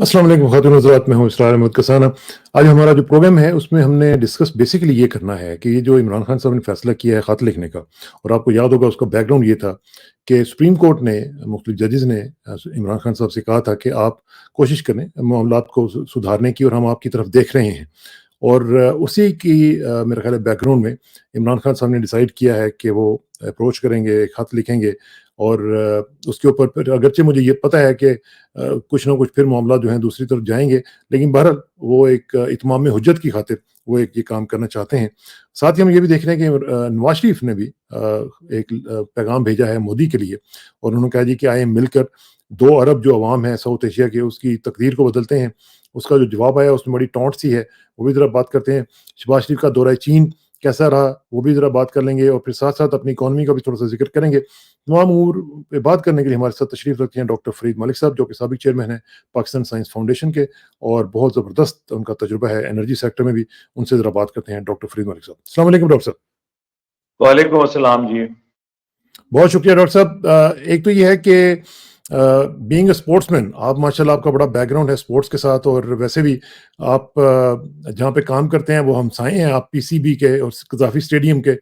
अस्सलाम वालेकुम ख़ातिन हज़रात, मैं हूँ इसरार अहमद कसाना। आज हमारा जो प्रोग्राम है उसमें हमने डिस्कस बेसिकली ये करना है कि ये जो इमरान खान साहब ने फैसला किया है ख़त लिखने का, और आपको याद होगा उसका बैकग्राउंड ये था कि सुप्रीम कोर्ट ने, मुख्तलिफ जजेस ने इमरान खान साहब से कहा था कि आप कोशिश करें मामलात को सुधारने की, और हम आपकी तरफ देख रहे हैं। और उसी की मेरा ख़्याल है बैकग्राउंड में इमरान खान साहब ने डिसाइड किया है कि वो अप्रोच करेंगे, खत लिखेंगे, और उसके ऊपर फिर अगरचे मुझे ये पता है कि कुछ ना कुछ फिर मामला जो है दूसरी तरफ जाएँगे, लेकिन बहरहाल वो एक इत्माम हुज्जत की खातिर वो एक ये काम करना चाहते हैं। साथ ही हम ये भी देख रहे हैं कि नवाज़ शरीफ ने भी एक पैगाम भेजा है मोदी के लिए, और उन्होंने कहा जी कि आइए मिलकर 2 अरब जो अवाम है साउथ एशिया के, उसकी तकदीर को बदलते हैं। उसका जो जवाब आया उसमें बड़ी टॉन्ट सी है, वो भी ज़रा बात करते हैं। शहबाज शरीफ का दौरा चीन कैसा रहा, वो भी ज़रा बात कर लेंगे, और फिर साथ-साथ अपनी इकॉनमी का भी थोड़ा-सा ज़िक्र करेंगे। तमाम अमूर पे बात करने के लिए हमारे साथ तशरीफ़ रखते हैं डॉक्टर फ़रीद मलिक साहब, जो कि साबिक़ चेयरमैन हैं पाकिस्तान साइंस फाउंडेशन के, और बहुत ज़बरदस्त उनका तजुर्बा है एनर्जी सेक्टर में भी। उनसे ज़रा बात करते हैं डॉक्टर फ़रीद मलिक साहब। अस्सलाम वालेकुम डॉक्टर साहब। वालेकुम अस्सलाम जी। बहुत शुक्रिया डॉक्टर साहब। एक तो ये है कि बीइंग अ स्पोर्ट्समैन, आप माशाल्लाह आपका बड़ा बैकग्राउंड है स्पोर्ट्स के साथ, और वैसे भी आप जहाँ पे काम करते हैं वो हमसाए हैं आप पीसीबी के और कज़ाफ़ी स्टेडियम के,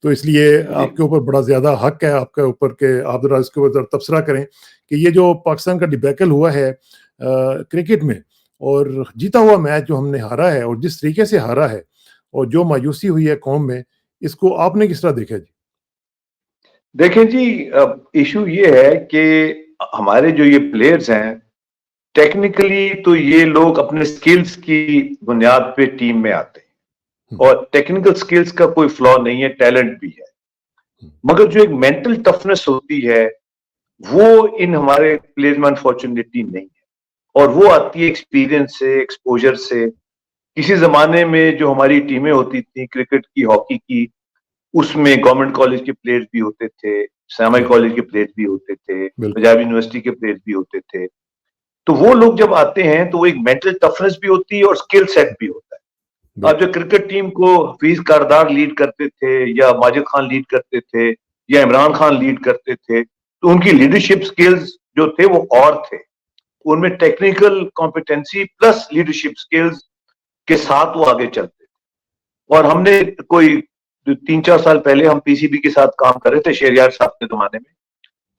तो इसलिए जी। आपके ऊपर बड़ा ज़्यादा हक है आपके ऊपर कि आप ज़रा इसके ऊपर ज़रा तबसरा करें कि ये जो पाकिस्तान का डिबैकल हुआ है क्रिकेट में, और जीता हुआ मैच जो हमने हारा है और जिस तरीके से हारा है, और जो मायूसी हुई है कौम में, इसको आपने किस तरह देखा जी? देखें जी, इश्यू ये है कि हमारे जो ये प्लेयर्स हैं, टेक्निकली तो ये लोग अपने स्किल्स की बुनियाद पे टीम में आते हैं, और टेक्निकल स्किल्स का कोई फ्लॉ नहीं है, टैलेंट भी है। मगर जो एक मेंटल टफनेस होती है, वो इन हमारे प्लेयर्स में अनफॉर्चुनेटली नहीं है, और वो आती है एक्सपीरियंस से, एक्सपोजर से। किसी ज़माने में जो हमारी टीमें होती थी क्रिकेट की, हॉकी की, उसमें गवर्नमेंट कॉलेज के प्लेयर्स भी होते थे, श्यामा जी, कॉलेज के प्लेयर्स भी होते थे, बिल्कुल, पंजाब यूनिवर्सिटी के प्लेयर्स भी होते थे। तो वो लोग जब आते हैं तो वो एक मेंटल टफनेस भी होती है और स्किल सेट भी होता है। अब जो बिल्कुल। क्रिकेट टीम को हफीज कारदार लीड करते थे, या माजिद खान लीड करते थे, या इमरान खान लीड करते थे, तो उनकी लीडरशिप स्किल्स जो थे वो और थे। उनमें technical competency plus leadership skills के साथ वो आगे चलते थे। और हमने कोई 3-4 साल पहले हम पीसीबी के साथ काम कर रहे थे शेरयार साहब के ज़माने में,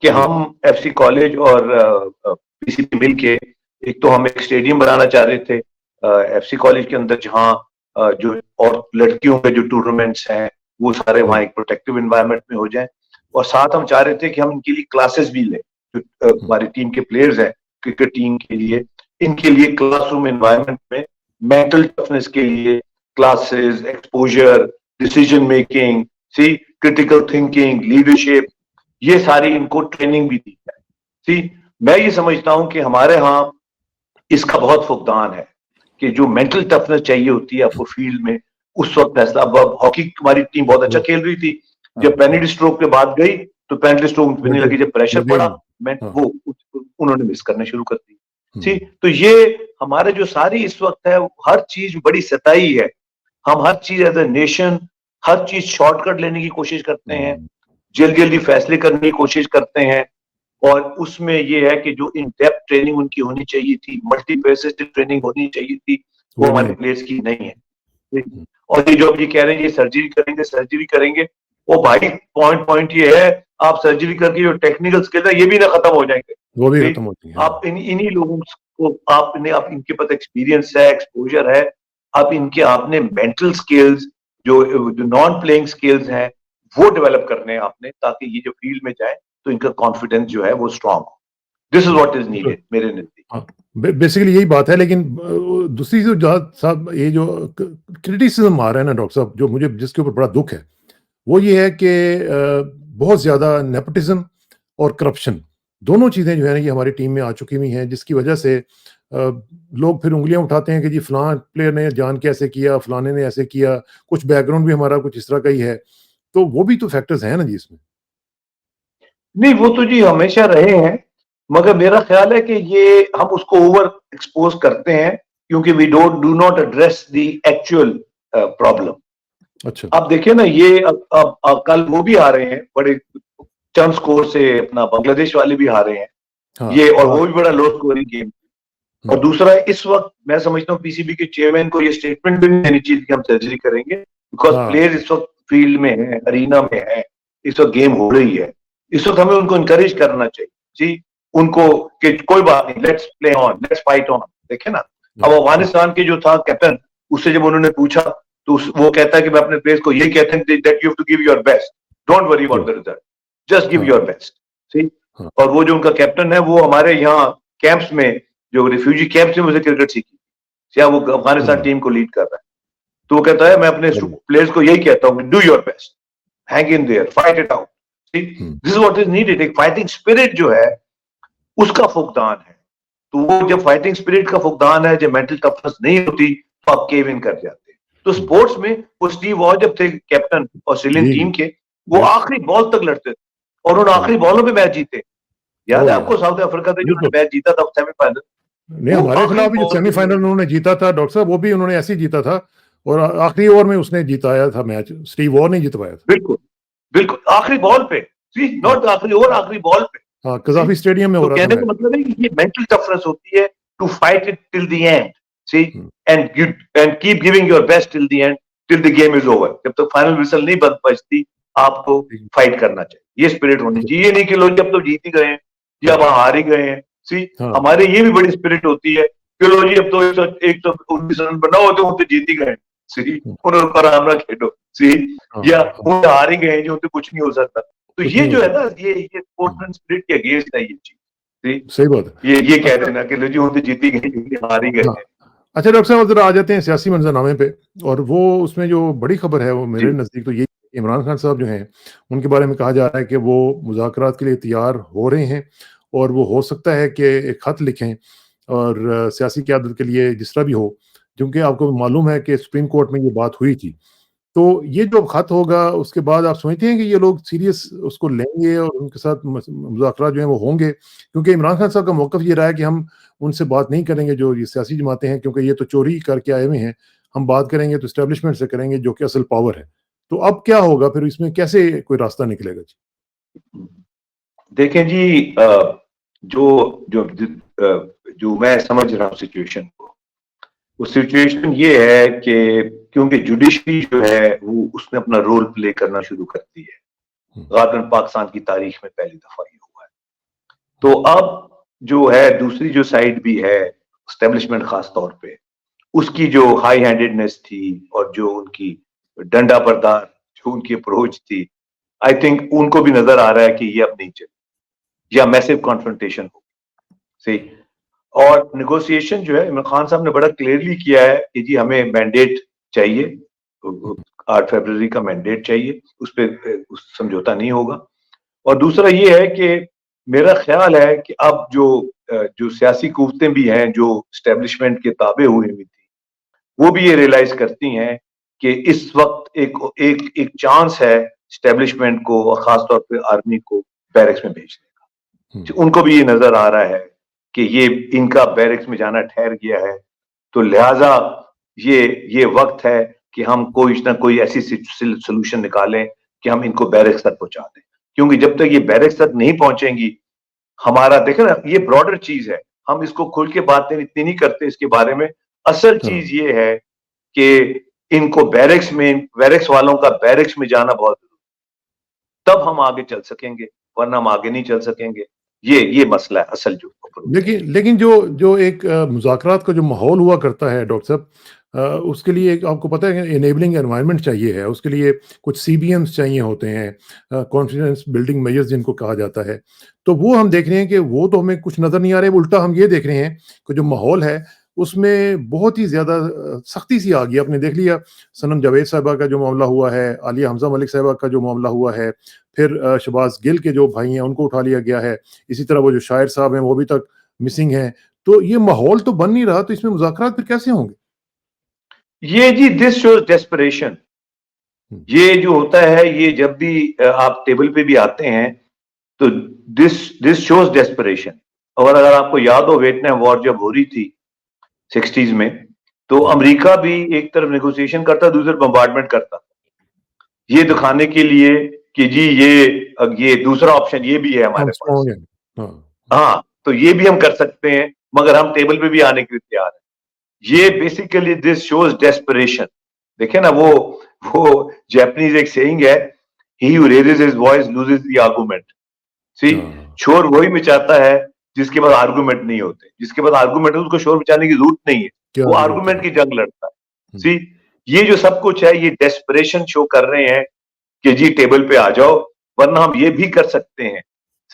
कि जी, हम एफसी कॉलेज और पीसीबी मिल के एक तो हम एक स्टेडियम बनाना चाह रहे थे एफसी कॉलेज के अंदर, जहाँ जो और लड़कियों के जो टूर्नामेंट्स हैं वो सारे जी। वहाँ एक प्रोटेक्टिव एनवायरनमेंट में हो जाएं। और साथ हम चाह रहे थे कि हम इनके लिए क्लासेस भी लें, जो हुँ, हमारी टीम के प्लेयर्स हैं क्रिकेट टीम के लिए, इनके लिए क्लासरूम एनवायरनमेंट में मेंटल टफनेस के लिए क्लासेस, एक्सपोजर, डिसीजन मेकिंग, सी क्रिटिकल थिंकिंग, लीडरशिप, ये सारी इनको ट्रेनिंग भी दी जाए। सी, मैं ये समझता हूं कि हमारे यहाँ इसका बहुत फुकदान है, कि जो मेंटल टफनेस चाहिए होती है आपको फील्ड में, उस वक्त ऐसा। अब हॉकी हमारी टीम बहुत अच्छा हुँ, खेल रही थी, हाँ, जब पेनल्टी स्ट्रोक के बाद गई तो पेनल्टी स्ट्रोक नहीं लगे लगी, जब प्रेशर लगे पड़ा नहीं। मैं हाँ, वो उन्होंने मिस करने शुरू कर दी। सी, हुँ, तो ये हमारे जो सारी इस वक्त है, हर चीज बड़ी सताई है। हम हर चीज एज ए नेशन, हर चीज शॉर्टकट लेने की कोशिश करते हैं, हुँ, जल्दी जल्दी फैसले करने की कोशिश करते हैं। और उसमें ये है कि जो इन डेप्थ ट्रेनिंग उनकी होनी चाहिए थी, मल्टीफेसेटेड ट्रेनिंग होनी चाहिए थी, वो वो हमारे नहीं। प्लेयर्स की नहीं है। हुँ, और ये जो अब ये कह रहे हैं ये सर्जरी करेंगे, सर्जरी करेंगे, वो भाई पॉइंट पॉइंट ये है, आप सर्जरी करके जो टेक्निकल स्किल है ये भी ना खत्म हो जाएंगे। वो भी खत्म ठीक? होती है, हाँ। आप इन्हीं लोगों को आपने, आप इनके पास एक्सपीरियंस है, एक्सपोजर है, आप इनके आपने मेंटल स्किल्स, जो नॉन प्लेइंग स्किल्स हैं, वो डेवलप करने हैं आपने, ताकि ये जो फील्ड में जाए तो इनका कॉन्फिडेंस जो है वो स्ट्रांग हो। दिस इज जी, व्हाट इज तो नीडेड मेरे नजदीक। हाँ, बेसिकली यही बात है, लेकिन दूसरी जो जहाँ साहब ये जो क्रिटिसिज्म आ रहा है ना डॉक्टर साहब, जो मुझे जिसके ऊपर बड़ा दुख है, वो ये है कि बहुत ज़्यादा नेपोटिज्म और करप्शन, दोनों चीज़ें जो है ना ये हमारी टीम में आ चुकी हुई हैं, जिसकी वजह से लोग फिर उँगलियाँ उठाते हैं कि जी फलां प्लेयर ने जान के ऐसे किया, फलाने ने ऐसे किया, कुछ बैकग्राउंड भी हमारा कुछ इस तरह का ही है, तो वो भी तो फैक्टर्स हैं ना जी इसमें। नहीं, वो तो जी हमेशा रहे हैं, मगर मेरा ख्याल है कि ये हम उसको ओवर एक्सपोज करते हैं, क्योंकि we do not address the actual problem. अच्छा, आप देखिए ना, ये अब कल वो भी आ रहे हैं बड़े चंद स्कोर से, अपना बांग्लादेश वाले भी हारे हैं, हाँ, ये, और वो हाँ, भी बड़ा लो स्कोरिंग गेम। और दूसरा, इस वक्त मैं समझता हूँ पीसीबी के चेयरमैन को ये स्टेटमेंट भी नहीं देनी चाहिए कि हम सर्जरी करेंगे, बिकॉज हाँ प्लेयर इस वक्त फील्ड में है, अरीना में है, इस वक्त गेम हो रही है, इस वक्त हमें उनको इंकरेज करना चाहिए जी, उनको कि कोई बात नहीं, let's play on, let's fight on. देखे ना, अब अफगानिस्तान के जो था कैप्टन, उससे जब उन्होंने पूछा तो वो कहता है कि मैं अपने प्लेयर्स को यही कहते हैं that you have to give your best, don't worry about the result, just give हाँ योर बेस्ट। ठीक। हाँ और वो जो उनका कैप्टन है, वो हमारे यहाँ कैंप्स में, जो रिफ्यूजी कैंप्स में मुझे क्रिकेट सीखी, या वो अफगानिस्तान हाँ टीम को लीड कर रहा है, तो वो कहता है मैं अपने बढ़िया, प्लेयर्स को यही कहता हूँ, do your best, hang in their, fight it out. This is what is needed. एक फाइटिंग स्पिरिट जो है उसका फुकदान है। तो वो जब फाइटिंग स्पिरिट का फुकदान है, जब मेंटल टफनेस नहीं होती, तो आप केव इन कर जाते हैं। तो स्पोर्ट्स में वो स्टीव वॉ जब थे कैप्टन ऑस्ट्रेलियन जी टीम जी के, वो आखिरी बॉल तक लड़ते थे और उन्होंने आखिरी बढ़िया, बॉलों पे मैच जीते। याद है ओह आपको साउथ अफ्रीका से जो बिल्कुल। उन्होंने मैच जीता था सेमीफाइनल, नहीं, वो हमारे आखिरी खिलाफ भी जो बॉल पे सेमीफाइनल उन्होंने जीता था डॉक्टर साहब, वो भी उन्होंने ऐसे ही जीता था, और आखिरी ओवर में उसने जिताया था मैच, स्टीव वॉर नहीं जितवाया था। बिल्कुल बिल्कुल आखिरी बॉल पे, सी हाँ नॉट आखिरी ओवर, आखिरी बॉल पे। हाँ, सी कजाफी स्टेडियम में हो तो रहा था कहने का मैच। मतलब है कि ये मेंटल टफनेस होती है, to fight it till the end, see, hmm, and keep giving your best till the end, till the game is over. जब तक फाइनल विसल नहीं बजती, आपको ठीक, फाइट करना चाहिए, ये स्पिरिट होनी चाहिए। ये नहीं कि लोग जब तो जीत ही गए हैं या हाँ वहां हार ही गए हैं। सी, हाँ हमारे ये भी बड़ी स्पिरिट होती है कि लो जी अब तो 119 रन बनाओ तो हम तो जीत ही गए। सी, हम्म, उन्होंने आराम ना खेलो। सी, हाँ या हाँ, वो हार ही गए हैं जो उनसे कुछ नहीं हो सकता। तो कुछ ये नहीं हो जो है सकता। ना, ये स्पोर्ट्समैन स्पिरिट के अगेंस्ट है ये चीज। सी, सही बात है। ये कह अच्छा, देना कि लो जी हम तो जीत ही गए, ये हार ही गए हाँ, हैं। अच्छा डॉक्टर साहब, जरा आ जाते हैं सियासी मंजरनामे पे। और वो उसमें जो बड़ी खबर है वो मेरे जी नज़दीक तो ये, इमरान खान साहब जो हैं उनके बारे में कहा जा रहा है कि वो मुज़ाकरात के लिए तैयार हो रहे हैं, और वो हो सकता है कि एक खत लिखें और सियासी क़यादत के लिए जिस तरह भी हो, क्योंकि आपको मालूम है कि सुप्रीम कोर्ट में ये बात हुई थी। तो ये जो खत होगा उसके बाद आप समझते हैं कि ये लोग सीरियस उसको लेंगे और उनके साथ मुज़ाकरात जो हैं वो होंगे? क्योंकि इमरान खान साहब का मौक़िफ़ ये रहा है कि हम उनसे बात नहीं करेंगे जो ये सियासी जमातें हैं, क्योंकि ये तो चोरी करके आए हुए हैं। हम बात करेंगे तो एस्टेब्लिशमेंट से करेंगे जो कि असल पावर है। तो अब क्या होगा फिर, इसमें कैसे कोई रास्ता निकलेगा जी? देखें जी, जो जो जो मैं समझ रहा हूँ सिचुएशन को, वो सिचुएशन ये है कि क्योंकि जुडिशरी जो है वो उसने अपना रोल प्ले करना शुरू कर दी है। हुँ, गालिबन पाकिस्तान की तारीख में पहली दफा ये हुआ है। हुँ, तो अब जो है दूसरी जो साइड भी है, एस्टेब्लिशमेंट खास तौर पे, उसकी जो हाई हैंडेडनेस थी और जो उनकी डंडा बरदार जो उनकी अप्रोच थी, आई थिंक उनको भी नजर आ रहा है कि ये अब नहीं चले, या मैसिव कॉन्फ्रंटेशन हो। सही। और नेगोशिएशन जो है, इमरान खान साहब ने बड़ा क्लियरली किया है कि जी हमें मैंडेट चाहिए, हुँ, 8 फरवरी का मैंडेट चाहिए, उस पर समझौता नहीं होगा। और दूसरा ये है कि मेरा ख्याल है कि अब जो सियासी कुव्वतें भी हैं जो स्टैब्लिशमेंट के ताबे हुई हुई थी, वो भी ये रियलाइज करती हैं कि इस वक्त एक एक एक चांस है स्टैब्लिशमेंट को और खासतौर पे आर्मी को बैरक्स में भेजने हुँ, का। उनको भी ये नजर आ रहा है कि ये इनका बैरक्स में जाना ठहर गया है, तो लिहाजा ये ये वक्त है कि हम कोई ना कोई ऐसी सोल्यूशन निकालें कि हम इनको बैरक्स तक पहुंचा दें। क्योंकि जब तक ये बैरक्स तक नहीं पहुंचेंगी, हमारा देखे ना, ये ब्रॉडर चीज है, हम इसको खुल के बातें इतनी नहीं करते इसके बारे में। असल हाँ, चीज ये है कि इनको बैरक्स वालों का बैरक्स में जाना बहुत जरूरी, तब हम आगे चल सकेंगे, वरना हम आगे नहीं चल सकेंगे। ये मसला है असल जो अप्रोच है। लेकिन लेकिन जो जो एक मुज़ाकरात का जो माहौल हुआ करता है डॉक्टर साहब, उसके लिए एक आपको पता है कि इनेबलिंग एनवायरनमेंट चाहिए है, उसके लिए कुछ सीबीएम्स चाहिए होते हैं, कॉन्फिडेंस बिल्डिंग मेजर्स जिनको कहा जाता है। तो वो हम देख रहे हैं कि वो तो हमें कुछ नज़र नहीं आ रहे, उल्टा हम ये देख रहे हैं कि जो माहौल है उसमें बहुत ही ज़्यादा सख्ती सी आ गई। आपने देख लिया सनम जावेद साहिबा का जो मामला हुआ है, आलिया हमज़ा मलिक साहिबा का जो मामला हुआ है, फिर शहबाज गिल के जो भाई हैं उनको उठा लिया गया है। इसी तरह वो जो शायर साहब हैं वो अभी तक मिसिंग हैं। तो ये माहौल तो बन नहीं रहा, तो इसमें मुज़ाकरात फिर कैसे होंगे? ये जी दिस शोज डेस्परेशन। हुँ, ये जो होता है, ये जब भी आप टेबल पे भी आते हैं, तो दिस शोज डेस्परेशन। और अगर आपको याद हो, वियतनाम वॉर जब हो रही थी 60s में, तो जी। अमेरिका भी एक तरफ नेगोशिएशन करता, दूसरी तरफ बम्बार्डमेंट करता, ये हुँ, दिखाने के लिए कि जी ये दूसरा ऑप्शन ये भी है हम हमारे पास। स्ट्रॉन्ग हैं। हाँ, हाँ, तो ये भी हम कर सकते हैं, मगर हम टेबल पे भी आने के लिए तैयार हैं। ये बेसिकली दिस शोज डेस्परेशन। देखे ना, वो जैपनीज एक सेइंग है, he who raises his voice loses the argument. सी, हाँ, शोर वही मचाता है जिसके पास आर्गुमेंट नहीं होते। जिसके पास आर्गुमेंट है उसको शोर मचाने की जरूरत नहीं है, क्या वो जरूरत आर्गुमेंट है। की जंग लड़ता है। हम्म, सी, ये जो सब कुछ है ये डेस्परेशन शो कर रहे हैं कि जी टेबल पे आ जाओ, वरना हम ये भी कर सकते हैं।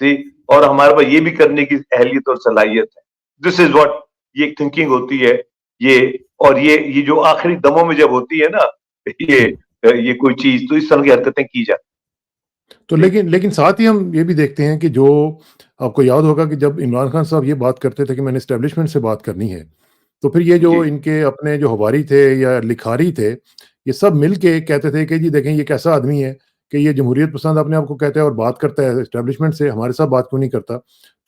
सी, और हमारे पास ये भी करने की अहलियत और सलाहियत है। दिस इज व्हाट ये थिंकिंग होती है। ये और ये जो आखिरी दमों में जब होती है ना, ये हम्म। ये कोई चीज, तो इस तरह की हरकतें की जाती तो हैं। लेकिन लेकिन साथ ही हम ये भी देखते हैं कि जो आपको याद होगा कि जब इमरान खान साहब ये बात करते थे कि मैंने एस्टेब्लिशमेंट से बात करनी है, तो फिर ये जी जो इनके अपने जो हवारी थे या लिखारी थे, ये सब मिल के कहते थे कि जी देखें ये कैसा आदमी है कि ये जमहूरियत पसंद अपने आप को कहता है और बात करता है एस्टेब्लिशमेंट से, हमारे साथ बात क्यों नहीं करता।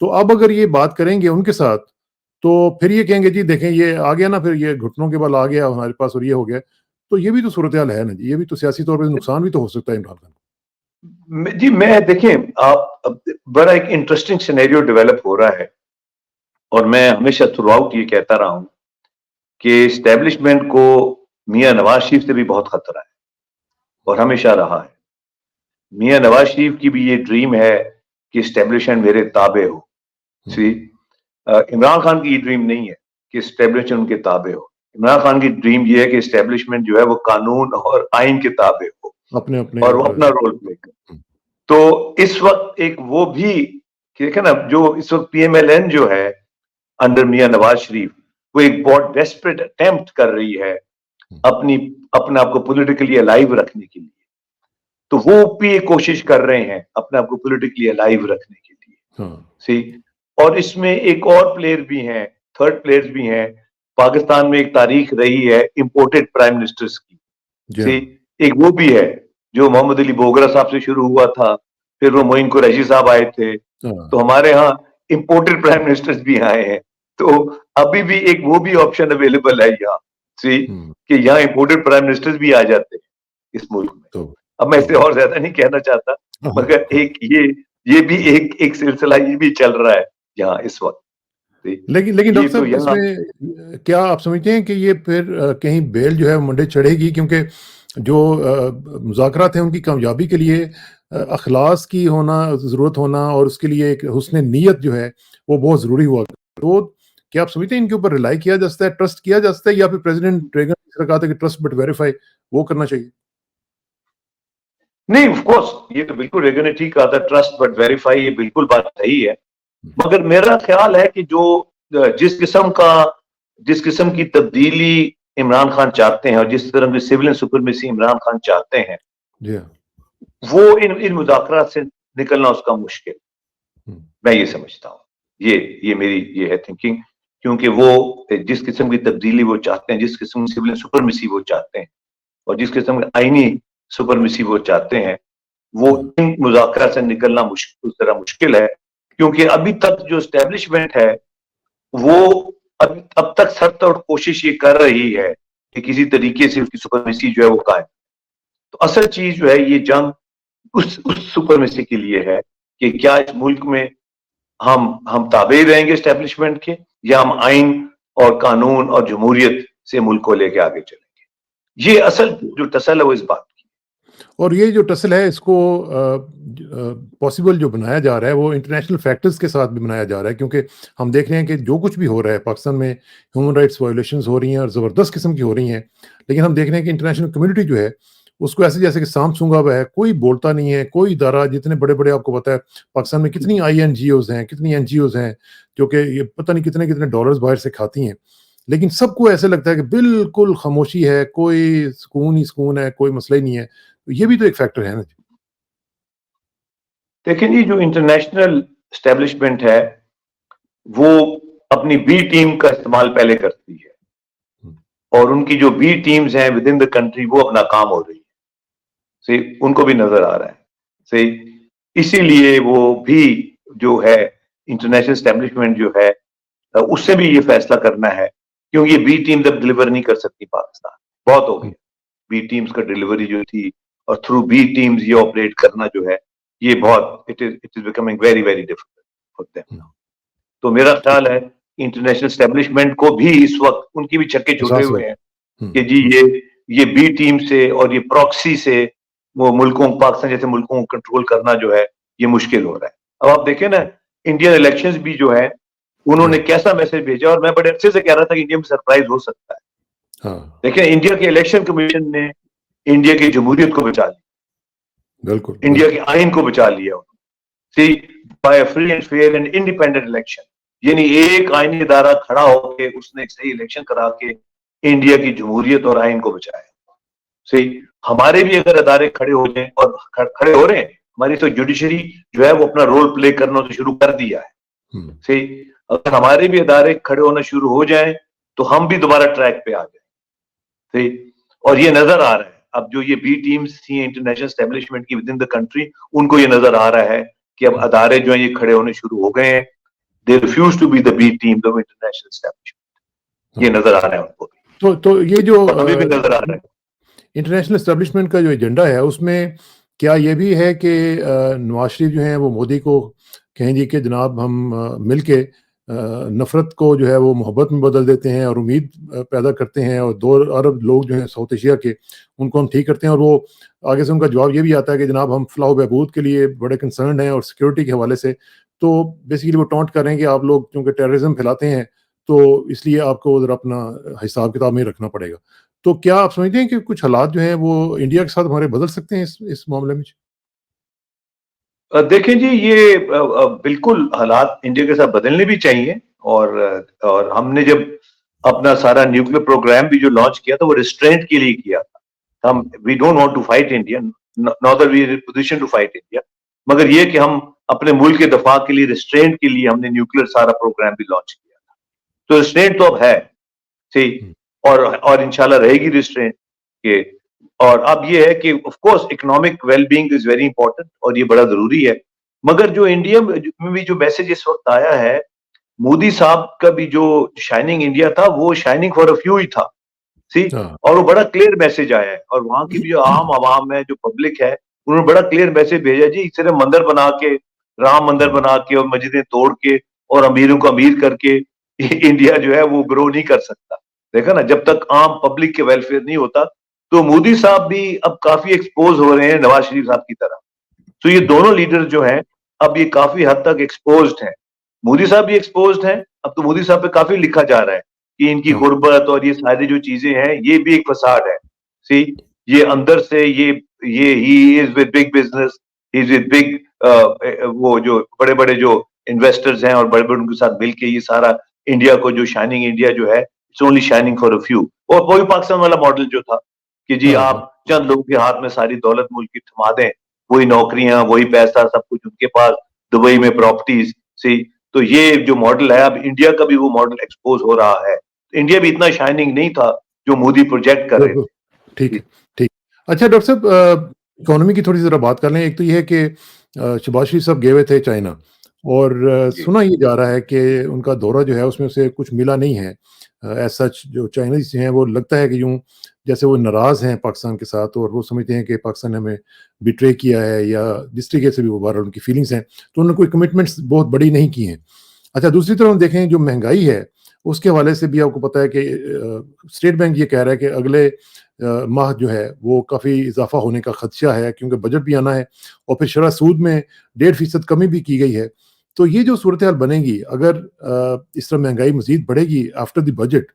तो अब अगर ये बात करेंगे उनके साथ, तो फिर ये कहेंगे जी देखें ये आ गया ना, फिर ये घुटनों के बल आ गया हमारे पास और ये हो गया। तो ये भी तो सूरत हाल है ना जी, ये भी तो सियासी तौर पर नुकसान भी तो हो सकता है इमरान खान जी, मैं देखें, आप बड़ा एक इंटरेस्टिंग सिनेरियो डेवलप हो रहा है, और मैं हमेशा थ्रू आउट ये कहता रहा हूं कि एस्टेब्लिशमेंट को मियां नवाज शरीफ से भी बहुत खतरा है, और हमेशा रहा है। मियां नवाज शरीफ की भी ये ड्रीम है कि एस्टेब्लिशमेंट मेरे ताबे हो। को। सी, इमरान खान की ये ड्रीम नहीं है कि एस्टेब्लिशमेंट उनके ताबे हो। इमरान खान की ड्रीम ये है कि एस्टेब्लिशमेंट जो है वो कानून और आइन के ताबे हो, अपने अपने और वो और अपना रोल प्ले करे। हुँ, तो इस वक्त एक वो भी, देखे ना, जो इस वक्त पीएमएलएन जो है अंडर मियां नवाज शरीफ, वो एक बहुत डेस्परेट अटेम्प्ट कर रही है हुँ, अपनी अपने आप को पॉलिटिकली अलाइव रखने के लिए। तो वो भी एक कोशिश कर रहे हैं अपने आप को पॉलिटिकली अलाइव रखने के लिए। हाँ, सी, और इसमें एक और प्लेयर भी हैं, थर्ड प्लेयर्स भी हैं। पाकिस्तान में एक तारीख रही है इंपोर्टेड प्राइम मिनिस्टर्स की। जी सी, हाँ, एक वो भी है जो मोहम्मद अली बोगरा साहब से शुरू हुआ था, फिर वो मोइन कुरैशी साहब आए थे, हाँ, तो हमारे यहाँ इंपोर्टेड प्राइम मिनिस्टर्स भी आए हैं। तो अभी भी एक वो भी ऑप्शन अवेलेबल है यहाँ। सी, हुँ, कि यहाँ इंपोर्टेड प्राइम मिनिस्टर्स भी आ जाते हैं इस मुल्क में। तो अब मैं तो इससे और ज्यादा नहीं कहना चाहता, हाँ, मगर हाँ। एक ये भी एक सिलसिला ये भी चल रहा है यहाँ इस वक्त। सी, लेकिन ये डॉक्टर तो साहब यहाँ, इसमें क्या आप समझते हैं कि ये फिर कहीं बेल जो है वो मंडे चढ़ेगी? क्योंकि जो मुज़ाकरात हैं उनकी कामयाबी के लिए अखलास की होना ज़रूरत होना और उसके लिए एक हुस्न नीयत जो है वो बहुत ज़रूरी हुआ। तो क्या आप समझते हैं इनके ऊपर रिलाई किया जा सकता है, ट्रस्ट किया जा सकता है या फिर प्रेज़िडेंट रेगन ने जिस तरह कहा था कि ट्रस्ट बट वेरीफाई वो करना चाहिए? नहीं, ऑफ कोर्स ये तो बिल्कुल रेगन ने ठीक कहा था, ट्रस्ट बट वेरीफाई, ये बिल्कुल बात सही है। हुँ, मगर मेरा ख्याल है कि जो जिस किस्म की तब्दीली इमरान खान चाहते हैं और जिस तरह की सिविलियन सुपरमेसी इमरान खान चाहते हैं, जी हाँ। वो इन मुज़ाकरात से निकलना उसका मुश्किल, हुँ, मैं ये समझता हूँ। ये मेरी ये है थिंकिंग, क्योंकि वो जिस किस्म की तब्दीली वो चाहते हैं, जिस किस्म की सिविलियन सुपरमेसी वो चाहते हैं और जिस किस्म की आईनी सुपरमेसी वो चाहते हैं, वो हुँ, इन मुज़ाकरात से निकलना उस तरह मुश्किल है। क्योंकि अभी तक जो एस्टेब्लिशमेंट है, वो अब तक सरतोड़ कोशिश ये कर रही है कि किसी तरीके से उसकी सुपरमेसी जो है वो कायम। तो असल चीज जो है ये जंग उस सुपरमेसी के लिए है कि क्या इस मुल्क में हम ताबे रहेंगे एस्टेब्लिशमेंट के, या हम आइन और कानून और जमहूरियत से मुल्क को लेके आगे चलेंगे। ये असल जो टसल है वो इस बात की। और ये जो टसल है इसको पॉसिबल जो बनाया जा रहा है वो इंटरनेशनल फैक्टर्स के साथ भी बनाया जा रहा है क्योंकि हम देख रहे हैं कि जो कुछ भी हो रहा है पाकिस्तान में ह्यूमन राइट्स वायोलेशंस हो रही हैं और ज़बरदस्त किस्म की हो रही हैं, लेकिन हम देख रहे हैं कि इंटरनेशनल कम्युनिटी जो है उसको ऐसे जैसे कि सांप सूंघा हुआ है, कोई बोलता नहीं है, कोई इदारा जितने बड़े बड़े आपको पता है पाकिस्तान में कितनी INGOs हैं, कितनी NGOs हैं जो कि ये पता नहीं कितने कितने डॉलर्स बाहर से खाती हैं, लेकिन सबको ऐसे लगता है कि बिल्कुल खामोशी है, कोई सुकून ही सुकून है, कोई मसला ही नहीं है। तो ये भी तो एक फैक्टर है ना जी। लेकिन ये जो इंटरनेशनल एस्टेब्लिशमेंट है, वो अपनी बी टीम का इस्तेमाल पहले करती है, हुँ, और उनकी जो बी टीम्स हैं विद इन द कंट्री वो अपना काम हो रही है। सही, उनको भी नजर आ रहा है। सही, इसीलिए वो भी जो है इंटरनेशनल एस्टेब्लिशमेंट जो है, उससे भी ये फैसला करना है, क्योंकि ये बी टीम जब डिलीवर नहीं कर सकती पाकिस्तान, बहुत हो हुँ, गया बी टीम्स का डिलीवरी जो थी, और थ्रू बी टीम्स ये ऑपरेट करना जो है, ये बहुत it is becoming very very difficult for them. हुँ। तो मेरा ख्याल है इंटरनेशनल एस्टेब्लिशमेंट को भी इस वक्त उनकी भी छक्के छूटे एहसास हुए हो। हैं कि जी ये बी टीम से और ये प्रॉक्सी से वो मुल्कों पाकिस्तान जैसे मुल्कों को कंट्रोल करना जो है ये मुश्किल हो रहा है। अब आप देखें ना, इंडियन इलेक्शंस भी जो है उन्होंने कैसा मैसेज भेजा, और मैं बड़े अच्छे से कह रहा था कि इंडिया में सरप्राइज हो सकता है। हाँ, देखिए, इंडिया के इलेक्शन कमीशन ने इंडिया की जमहूरियत को बचा लिया, बिल्कुल इंडिया के आइन को बचा लिया उन्होंने, by free and fair and independent election. यानी एक आईनी इदारा खड़ा होकर उसने एक सही इलेक्शन करा के इंडिया की जमहूरियत और आइन को बचाया। सही, हमारे भी अगर अदारे खड़े हो जाएं, और खड़े हो रहे हैं, हमारी तो जुडिशरी जो है वो अपना रोल प्ले करना तो शुरू कर दिया है। सही, अगर हमारे भी अदारे खड़े होना शुरू हो जाएं तो हम भी दोबारा ट्रैक पे आ जाए। सही, और ये नजर आ रहा है अब जो ये बी टीम्स थी इंटरनेशनल एस्टेब्लिशमेंट की विद इन द कंट्री, उनको ये नजर आ रहा है कि अब अदारे जो है ये खड़े होने शुरू हो गए हैं। They refuse to be the B team of international establishment, ये नजर आ रहा है उनको भी। तो ये जो अभी भी नजर आ रहा है इंटरनेशनल एस्टेब्लिशमेंट का जो एजेंडा है उसमें क्या ये भी है कि नवाज शरीफ जो हैं वो मोदी को कहेंगे कि जनाब हम मिलके नफरत को जो है वो मोहब्बत में बदल देते हैं और उम्मीद पैदा करते हैं, और 2 अरब लोग जो हैं साउथ एशिया के उनको हम ठीक करते हैं, और वो आगे से उनका जवाब ये भी आता है कि जनाब हम फलाह बहबूद के लिए बड़े कंसर्न हैं और सिक्योरिटी के हवाले से। तो बेसिकली वो टॉन्ट कर रहे हैं कि आप लोग क्योंकि टेररिज्म फैलाते हैं तो इसलिए आपको उधर अपना हिसाब किताब में रखना पड़ेगा। तो क्या आप समझते हैं कि कुछ हालात जो हैं वो इंडिया के साथ हमारे बदल सकते हैं इस मामले में? देखें जी, ये बिल्कुल हालात इंडिया के साथ बदलने भी चाहिए, और हमने जब अपना सारा न्यूक्लियर प्रोग्राम भी जो लॉन्च किया था वो रिस्ट्रेंट के लिए किया था। हम we don't want to fight India, not we in position to fight India, मगर ये कि हम अपने मुल्क के दफा के लिए, रिस्ट्रेंट के लिए हमने न्यूक्लियर सारा प्रोग्राम भी लॉन्च किया था। तो रिस्ट्रेंट तो अब है, सही, और इंशाल्लाह रहेगी रिस्ट्रेंट के। और अब ये है कि of course economic wellbeing is very important और ये बड़ा जरूरी है, मगर जो इंडिया में भी जो मैसेज इस वक्त आया है, मोदी साहब का भी जो शाइनिंग इंडिया था वो शाइनिंग फॉर अ फ्यू ही था, सी, और वो बड़ा क्लियर मैसेज आया है। और वहां की भी जो आम आवाम है, जो पब्लिक है, उन्होंने बड़ा क्लियर मैसेज भेजा जी, सिर्फ मंदिर बना के, राम मंदिर बना के और मस्जिदें तोड़ के और अमीरों को अमीर करके इंडिया जो है वो ग्रो नहीं कर सकता। देखा ना, जब तक आम पब्लिक के वेलफेयर नहीं होता। तो मोदी साहब भी अब काफी एक्सपोज हो रहे हैं नवाज शरीफ साहब की तरह। तो ये दोनों लीडर जो हैं अब ये काफी हद तक एक्सपोज्ड हैं। मोदी साहब भी एक्सपोज्ड हैं। अब तो मोदी साहब पे काफी लिखा जा रहा है कि इनकी गुर्बत और ये सारी जो चीजें हैं ये भी एक फसाद है। सी, ये अंदर से ये he is with big business, he is with big वो जो बड़े बड़े जो इन्वेस्टर्स हैं और बड़े बड़े उनके साथ मिलके ये सारा इंडिया को, जो शाइनिंग इंडिया जो है, it's only shining for a few. और वही पाकिस्तान वाला मॉडल जो था कि जी आप चंद लोगों के हाथ में सारी दौलत मुल्क की थमा दें, वही नौकरियां, वही पैसा, सब कुछ उनके पास, दुबई में प्रॉपर्टीज। सी, तो ये जो मॉडल है अब इंडिया का भी वो मॉडल एक्सपोज हो रहा है। इंडिया भी इतना शाइनिंग नहीं था जो मोदी प्रोजेक्ट कर रहे थे। ठीक है, ठीक। अच्छा डॉक्टर साहब, इकोनॉमी की थोड़ी जरा बात कर लें। एक तो ये है कि शहबाज शरीफ साहब गए हुए थे चाइना, और सुना ये जा रहा है कि उनका दौरा जो है उसमें से कुछ मिला नहीं है। एज सच जो चाइनीज हैं वो लगता है कि यूं जैसे वो नाराज हैं पाकिस्तान के साथ, और वो समझते हैं कि पाकिस्तान ने हमें बिट्रे किया है, या जिस तरीके से भी वो बार उनकी फीलिंग्स हैं, तो उन्होंने कोई कमिटमेंट्स बहुत बड़ी नहीं की हैं। अच्छा, दूसरी तरफ हम देखें जो महंगाई है उसके हवाले से भी आपको पता है कि स्टेट बैंक ये कह रहा है कि अगले माह जो है वो काफ़ी इजाफा होने का खदशा है, क्योंकि बजट भी आना है, और फिर शरह सूद में 1.5% कमी भी की गई है। तो ये जो सूरत हाल बनेगी, अगर इस तरह महंगाई मजीद बढ़ेगी आफ्टर द बजट,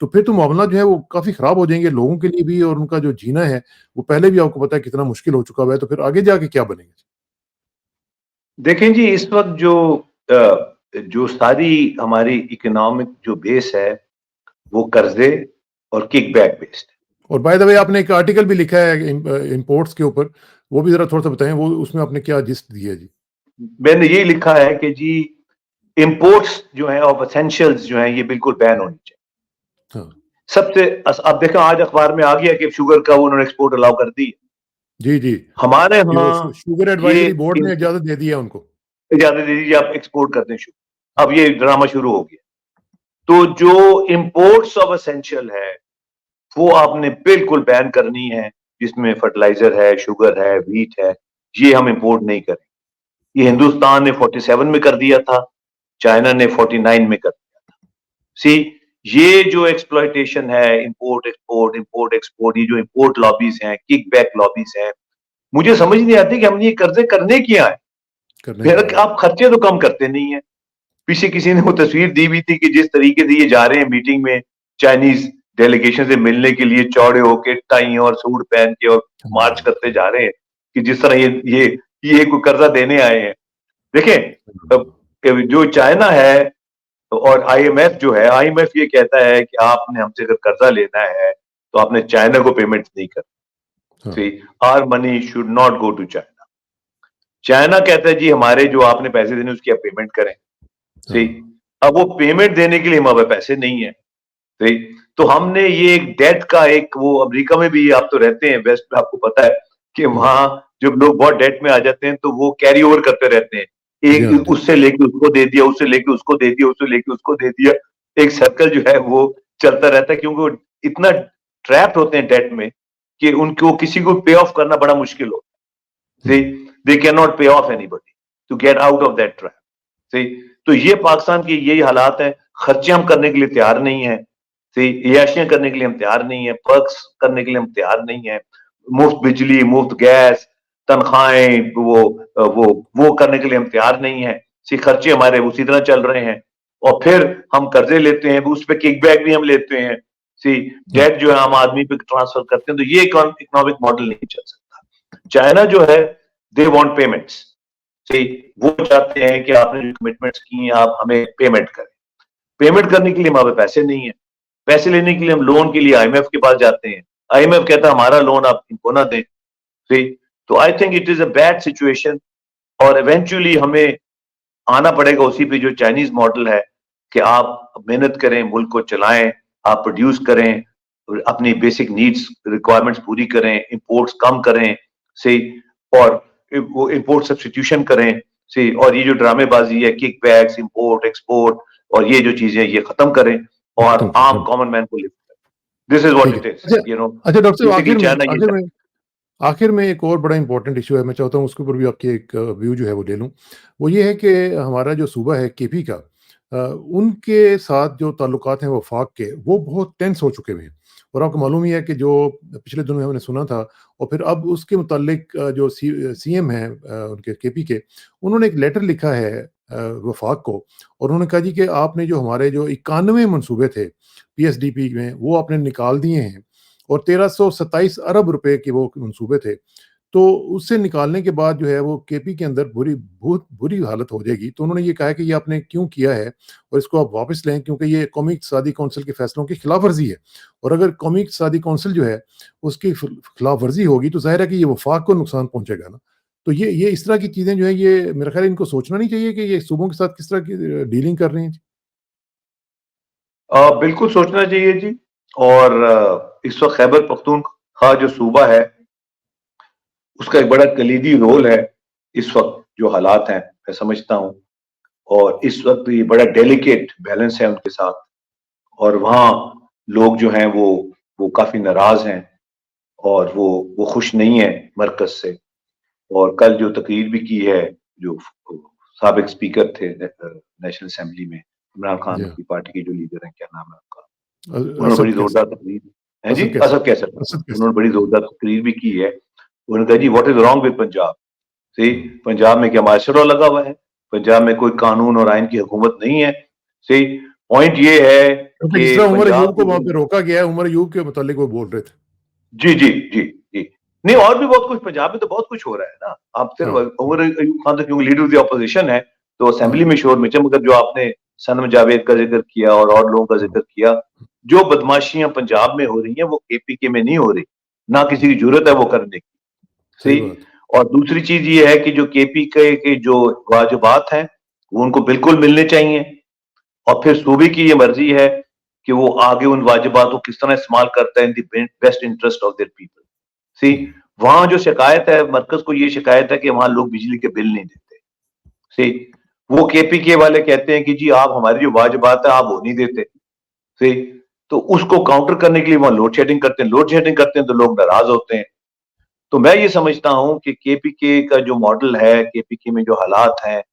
तो फिर तो मामला जो है वो काफ़ी ख़राब हो जाएंगे लोगों के लिए भी, और उनका जो जीना है वो पहले भी आपको पता है कितना मुश्किल हो चुका हुआ है, तो फिर आगे जाके क्या बनेगा? देखें जी, इस वक्त जो सारी हमारी इकोनॉमिक जो बेस है वो कर्जे और किकबैक बेस्ड है। और बाय द वे आपने एक आर्टिकल भी लिखा है इंपोर्ट्स के ऊपर, वो भी जरा थोड़ा सा बताएं, वो उसमें आपने क्या जिस्ट दी है जी? मैंने ये लिखा है कि जी इंपोर्ट्स जो है ऑफ एसेंशियल्स जो है ये बिल्कुल बैन होनी चाहिए। हाँ सबसे अब देखो आज अखबार में आ गया कि शुगर का उन्होंने एक्सपोर्ट अलाउ कर दी। जी जी, हमारे ये यहाँ शुगर ये एडवाइजरी बोर्ड ने इजाजत दे दी है उनको। इजाजत दे दीजिए, आप एक्सपोर्ट करते हैं शुगर। अब ये ड्रामा शुरू हो गया। तो जो इंपोर्ट्स ऑफ एसेंशियल है वो आपने बिल्कुल बैन करनी है, जिसमें फर्टिलाइजर है, शुगर है, व्हीट है, ये हम इंपोर्ट नहीं करें। ये हिंदुस्तान ने 47 में कर दिया था, चाइना ने 49 में कर दिया था। सी ये जो एक्सप्लॉयटेशन है, इंपोर्ट एक्सपोर्ट, ये जो इंपोर्ट लॉबीज हैं, किकबैक लॉबीज हैं, मुझे समझ नहीं आती कि हमने ये कर्जे करने क्या है। करने फिर क्या है? आप खर्चे तो कम करते नहीं है। पीछे किसी ने वो तस्वीर दी हुई थी कि जिस तरीके से ये जा रहे हैं मीटिंग में चाइनीज डेलीगेशन से मिलने के लिए, चौड़े होके टाई और सूट पहन के और मार्च करते जा रहे हैं, कि जिस तरह ये कोई कर्जा देने आए हैं। देखें, जो चाइना है और आईएमएफ जो है, आईएमएफ ये कहता है कि आपने हमसे अगर कर्जा लेना है तो आपने चाइना को पेमेंट नहीं करनी। See our money should not go to China. China कहता है जी हमारे जो आपने पैसे देने उसकी आप पेमेंट करें। सी अब वो पेमेंट देने के लिए हमारे पैसे नहीं है। सी तो हमने ये एक डेट का एक, वो अमेरिका में भी आप तो रहते हैं वेस्ट में, आपको पता है कि वहां जब लोग बहुत डेट में आ जाते हैं तो वो कैरी ओवर करते रहते हैं, जी हाँ, एक उससे लेके उसको दे दिया, उससे लेके उसको दे दिया, उससे लेके उसको दे दिया, एक सर्कल जो है वो चलता रहता है, क्योंकि वो इतना ट्रैप्ड होते हैं डेट में कि उनको किसी को पे ऑफ करना बड़ा मुश्किल होता है। They can not pay off anybody to get out of that trap. सही, तो ये पाकिस्तान की यही हालात है। खर्चे हम करने के लिए तैयार नहीं है, सही, याशियां करने के लिए हम तैयार नहीं है, पर्क्स करने के लिए हम तैयार नहीं है, मुफ्त बिजली, मुफ्त गैस, तनख्वाहें, वो करने के लिए हम तैयार नहीं है। सी खर्चे हमारे उसी तरह चल रहे हैं और फिर हम कर्जे लेते हैं, उस पर किकबैक भी हम लेते हैं। सी डेट जो है आम आदमी पे ट्रांसफर करते हैं, तो ये इकोनॉमिक मॉडल नहीं चल सकता। चाइना जो है, दे वांट पेमेंट्स। सी वो चाहते हैं कि आपने जो कमिटमेंट्स की हैं आप हमें पेमेंट करें। पेमेंट करने के लिए हमारे पैसे नहीं है। पैसे लेने के लिए हम लोन के लिए आईएमएफ के पास जाते हैं, आईएमएफ कहता है हमारा लोन आप इनको ना दें। सी तो I think it is a bad situation और इवेंचुअली हमें आना पड़ेगा उसी पे जो चाइनीज मॉडल है कि आप मेहनत करें, मुल्क को चलाएं, आप प्रोड्यूस करें, अपनी बेसिक नीड्स रिक्वायरमेंट्स पूरी करें, इंपोर्ट्स कम करें, से और वो इंपोर्ट सब्स्टिट्यूशन करें, से और ये जो ड्रामेबाजी है, किक बैक्स, इंपोर्ट एक्सपोर्ट और ये जो चीजें ये खत्म करें और आम कॉमन मैन को लिफ्ट करें। This is what it is, अच्छा यू नो। अच्छा डॉक्टर साहब, बेसिकली चाइना ये आखिर में एक और बड़ा इंपॉर्टेंट इशू है, मैं चाहता हूँ उसके ऊपर भी आपकी एक व्यू जो है वो ले लूँ। वो ये है कि हमारा जो सूबा है केपी का, उनके साथ जो ताल्लुकात हैं वफाक के, वो बहुत टेंस हो चुके हुए हैं। और आपको मालूम ही है कि जो पिछले दिनों में हमने सुना था, और फिर अब उसके मुतालिक जो सीएम हैं उनके केपी के, उन्होंने एक लेटर लिखा है वफाक को, और उन्होंने कहा जी कि आपने जो हमारे जो 91 मंसूबे थे पीएसडीपी में, वो आपने निकाल दिए हैं, और 1327 अरब रुपए के वो मंसूबे थे। तो उससे निकालने के बाद जो है वो केपी के अंदर बहुत बुरी हालत हो जाएगी। तो उन्होंने ये कहा कि ये आपने क्यों किया है और इसको आप वापस लें, क्योंकि ये कौमी इक़्तिसादी कौंसिल के फैसलों की खिलाफ वर्जी है। और अगर कौमी इक़्तिसादी कौंसिल जो है उसकी खिलाफ वर्जी होगी तो ज़ाहिर है कि ये वफाक को नुकसान पहुंचेगा ना। तो ये इस तरह की चीज़ें जो है, ये मेरा ख्याल है इनको सोचना नहीं चाहिए कि ये सूबों के साथ किस तरह की डीलिंग कर रहे हैं। बिल्कुल सोचना चाहिए जी। और इस वक्त खैबर पख्तूनख्वा जो सूबा है उसका एक बड़ा कलीदी रोल है इस वक्त जो हालात हैं, मैं समझता हूँ। और इस वक्त ये बड़ा डेलिकेट बैलेंस है उनके साथ, और वहाँ लोग जो हैं वो काफी नाराज हैं और वो खुश नहीं है मरकज से। और कल जो तकरीर भी की है जो साबिक स्पीकर थे नेशनल असेंबली में, इमरान खान जी की पार्टी के जो लीडर हैं, क्या नाम है उनका, हाँ, उन्होंने बड़ी असद कैसर। जोरदार तकरीर है जी, असद कैसर। असद कैसर, असद उन्होंने बड़ी कैसर। जोरदार तकरीर भी की है। उन्होंने कहा जी what is wrong with Punjab. सी हम्म। पंजाब में क्या माशरा लगा हुआ है? पंजाब में कोई कानून और आइन की हुकूमत नहीं है। सी पॉइंट ये है क्योंकि जिस कि तरह उमर अयूब पंजाब को के वहां जो, पे रोका गया है, उमर अयूब के मुतालिक वो बोल रहे थे। जी जी जी जी, नहीं और भी बहुत कुछ पंजाब में तो बहुत कुछ हो रहा है ना। आप सिर्फ हाँ उमर अयूब खान तो क्योंकि लीडर ऑफ द ऑपोजिशन है तो हाँ असेंबली में शोर मचा, मगर जो आपने सनम जावेद का जिक्र किया और लोगों का हाँ। जिक्र किया, जो बदमाशियां पंजाब में हो रही हैं वो केपीके में नहीं हो रही, ना किसी की हम्म, जरूरत है वो करने की। सही सी बात। और दूसरी चीज ये है कि जो केपीके के जो वाजिबात हैं वो उनको बिल्कुल मिलने चाहिए, और फिर सूबे की ये मर्जी है कि वो आगे उन वाजिबात को किस तरह इस्तेमाल करता है in the best interest of their people. सी हम्म, वहां जो शिकायत है, मरकज को ये शिकायत है कि वहां लोग बिजली के बिल नहीं देते। सी वो केपीके वाले कहते हैं कि जी आप हमारी जो वाजिबात है आप वो नहीं देते। सी तो उसको काउंटर करने के लिए वहां लोड शेडिंग करते हैं, लोड शेडिंग करते हैं तो लोग नाराज होते हैं। तो मैं ये समझता हूं कि केपीके का जो मॉडल है, केपीके में जो हालात हैं,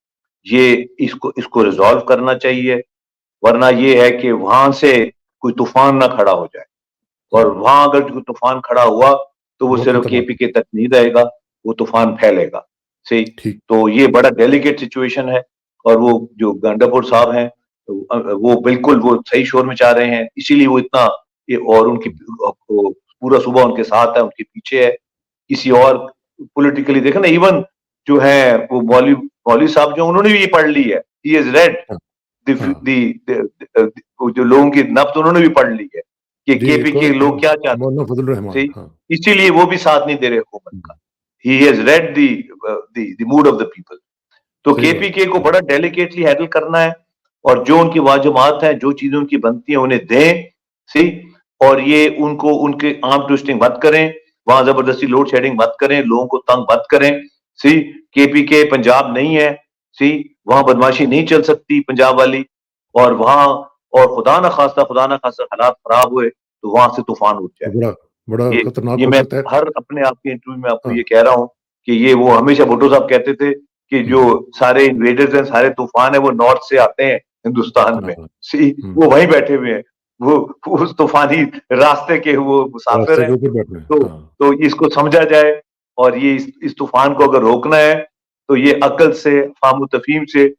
ये इसको इसको रिजॉल्व करना चाहिए। वरना ये है कि वहां से कोई तूफान ना खड़ा हो जाए, और वहां अगर कोई तूफान खड़ा हुआ तो वो बहुत सिर्फ खतरनाक। केपीके तक नहीं रहेगा, वो तूफान फैलेगा। सही। ठीक। तो ये बड़ा डेलिकेट सिचुएशन है, और वो जो गंडापुर साहब हैं वो बिल्कुल वो सही शोर मचा रहे हैं, इसीलिए वो इतना ये, और उनकी पूरा सुबह उनके साथ है, उनके पीछे है। किसी और पॉलिटिकली देखे ना, इवन जो है वो मौलवी साहब जो उन्होंने भी ये पढ़ ली है, ही इज रेड हाँ, द हाँ। जो लोगों की नब्ज उन्होंने भी पढ़ ली है कि जी, केपी के कौन? लोग क्या चाहते मौलाना हैं। फजल रहमान, सही। हाँ। इसीलिए वो भी साथ नहीं दे रहे हुकूमत हुँ, का। He has read the mood off the people. तो सही बात। केपीके को बड़ा डेलिकेटली हैंडल करना है, और जो उनकी वाजिबात हैं, जो चीजें उनकी बनती हैं उन्हें दें। सही। और ये उनको उनके आर्म ट्विस्टिंग मत करें, वहां जबरदस्ती लोड शेडिंग मत करें, लोगों को तंग मत करें। सी। केपीके पंजाब नहीं है। सी। वहां बदमाशी नहीं चल सकती पंजाब वाली, और वहां, और खुदा ना खास्ता हालात खराब हुए तो वहां से तूफान उठ तो जाए। बड़ा बड़ा ये खतरनाक ये हो मैं सकता है। हर अपने आप के इंटरव्यू में आपको हाँ। ये कह रहा हूँ कि ये वो हमेशा भुट्टो साहब कहते थे कि जो हुँ, सारे इन्वेडर्स हैं, सारे तूफान है, वो नॉर्थ से आते हैं हिंदुस्तान हाँ, में। हाँ। सी। हुँ, वो वहीं बैठे हुए हैं, वो उस तूफानी रास्ते के वो मुसाफिर रास्ते हैं। के ऊपर बैठे हैं। तो हाँ, तो इसको समझा जाए, और ये इस तूफान को अगर रोकना है तो ये अकल से, फाहम तफहीम से।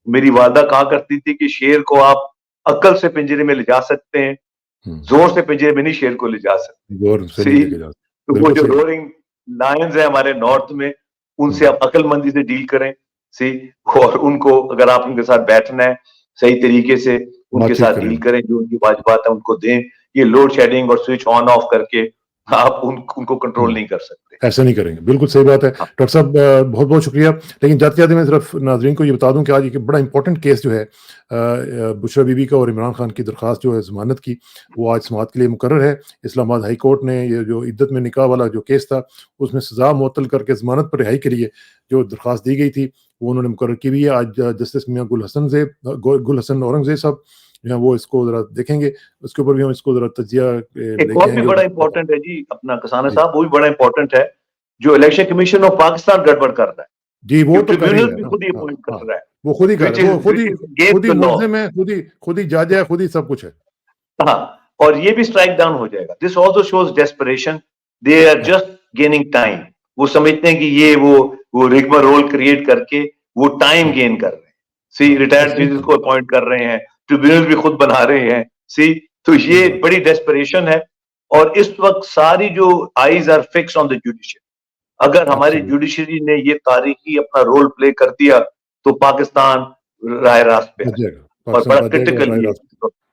मेरी वालदा कहा करती थी कि शेर को आप अकल से पिंजरे में ले जा सकते हैं, हुँ, जोर से पिंजरे में नहीं शेर को ले जा सकते। गौर से नहीं सी। लेके जा तो वो बिल्कुल जो सही बात। रोरिंग लायंस है हमारे नॉर्थ में, हुँ, उनसे आप अक्लमंदी से डील करें। सी। और उनको, अगर आप उनके साथ बैठना है सही तरीके से, उनके बातचीत साथ करें। डील करें, जो उनकी वाजिबात है उनको दें। ये लोड शेडिंग और स्विच ऑन ऑफ करके आप उनको कंट्रोल हुँ। नहीं कर सकते। ऐसा नहीं करेंगे, बिल्कुल सही बात है। हाँ। डॉक्टर साहब बहुत-बहुत शुक्रिया। लेकिन जाते-जाते मैं सिर्फ नाज़रीन को ये बता दूँ कि आज एक बड़ा इम्पोर्टेंट केस जो है बुशरा बीबी का और इमरान खान की दरख्वास्त जो है ज़मानत की, वो आज समाअत के लिए मुकर्रर है। इस्लामाबाद हाई कोर्ट ने ये जो इद्दत में निकाह वाला जो केस था, उसमें सज़ा मुअत्तल करके ज़मानत पर रिहाई के लिए जो दरख्वास्त दी गई थी, वो उन्होंने मुकर्रर की हुई है। आज जस्टिस मियाँ गुल हसन औरंगज़ेब साहब जो हैं वो इसको ज़रा देखेंगे, उसके ऊपर भी हम इसको ज़रा तज्ज़िया एक लेके और भी आएँगे बड़ा और इंपॉर्टेंट है जी अपना कसाना जी। साहब, वो भी बड़ा इंपॉर्टेंट है, जो इलेक्शन कमीशन ऑफ पाकिस्तान गड़बड़ कर रहा है। जी, वो ये तो कर ही ट्रिब्यूनल रहा है भी ना। खुद ही हाँ, अपॉइंट हाँ। कर रहा है, वो खुद ही कर रहा है, वो व्हिच इज खुद अगेंस्ट ही द लॉ। मुल्ज़िम है, खुद ही जज है, खुद ही सब कुछ है। हाँ, और ये भी स्ट्राइक डाउन हो जाएगा। This also shows desperation, they are हाँ, जस्ट गेनिंग टाइम। वो समझते हैं कि ये वो रिगमारोल क्रिएट करके वो टाइम हाँ, गेन कर रहे हैं। सी। हाँ, रिटायर्ड ऐसा नहीं जजेस को करना। अपॉइंट कर रहे हैं, ट्रिब्यूनल भी खुद बना रहे हैं। सी। तो सही ये बात। बड़ी डेस्परेशन है, और इस वक्त सारी जो eyes are fix on the judiciary. अगर हमारी एब्सोल्यूट जुडिशरी ने ये तारीखी अपना रोल प्ले कर दिया तो पाकिस्तान राह रास्त पे आ बच जाएगा, जाएगा, और पाकिस्तान बड़ा बच जाएगा और क्रिटिकल राह ये रास्त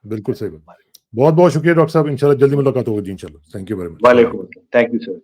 बिल्कुल सही बात। बहुत-बहुत शुक्रिया डॉक्टर साहब, इंशाल्लाह जल्दी मुलाकात होगी जी इंशाल्लाह। Thank you very much. Bye bye. वालेकुम। Thank you sir.